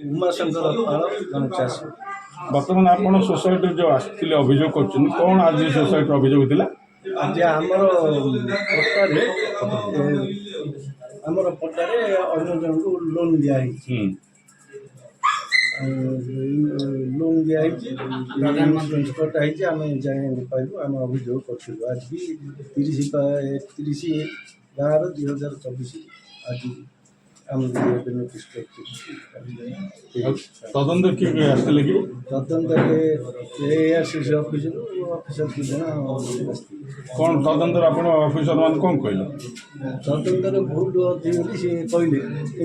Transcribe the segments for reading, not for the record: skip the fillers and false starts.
उमाशंकर पाल जन चाषी बर्तमान आप सोसाइटी जो आसते अभियोग कर कौन आज सोसाइटी अभियोग थिला आज आमर पट्टारे अन्य जन को लोन दिखाई लोन दिखाई प्रधानमंत्री कटा आम जान पाइलु आम अभियोग करूँ आज भी 30 गाँव 2024 आज आम नोटिस तदंत किए आसते कि तदंत एआरसीसी ऑफिसर की कौन तदंत ऑफिसर मान कौन कहले तदंतर भूल अच्छी बोली सी कहले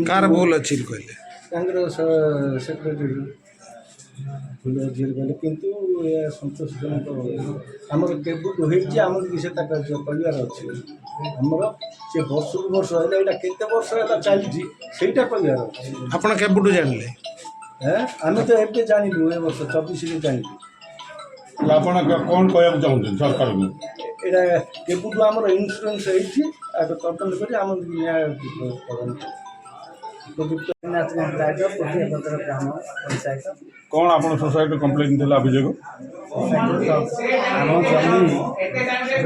कार भूल अच्छी कहले सेक्रेटरी भूल अच्छी कहले किंतु सतोषजनक आमर केबुट होमर किसी कहबार अच्छे आमर से वर्ष को वर्ष है केते वर्ष है चलती सहीटा कहबार अच्छे आपड़ केबुटू जानले आम तो एवं जानलु ए वर्ष 24 जानलु आप कौन कहना चाहते सरकार को यहाँ केबुटू आमर इन्शुरांस होती तदंत कर न्याय प्रदान उपयुक्त ग्राम पंचायत कौन आप सोसाइटी कम्प्लेन थी अभियोग आम जमी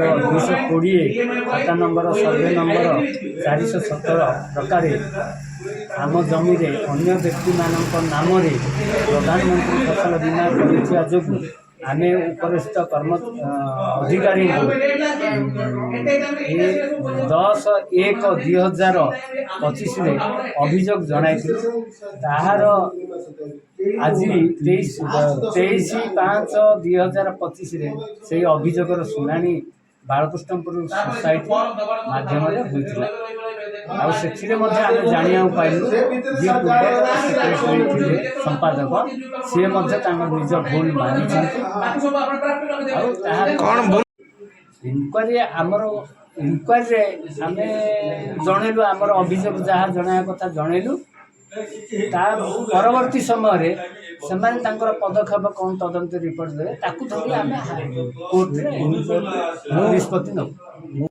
220 खाता नंबर सर्वे नंबर 417 प्रकार आम जमी अन्य व्यक्ति मान नाम प्रधानमंत्री फसल बीमा कर जो आम उपरिस्थ कर्म अधिकारी 10/1/2025 अभियोग जनाई ताहार आज 23/5/2025 से अभियोगर शुणाणी बालकृष्णपुर सोसाइटी माध्यम होता आम जाना पाइलु जी पूर्व सेक्रेटरी संपादक सी निज भूल मानी इनक्वारी आमर इनक्वारी आम जनइलु आमर अभियोग जहाँ जनाया कथा जनइलु परवर्ती समय से पदक्षेप कौन तदंत रिपोर्ट दे ताकू थोड़ी आम कोर्ट निष्पत्ति नौ।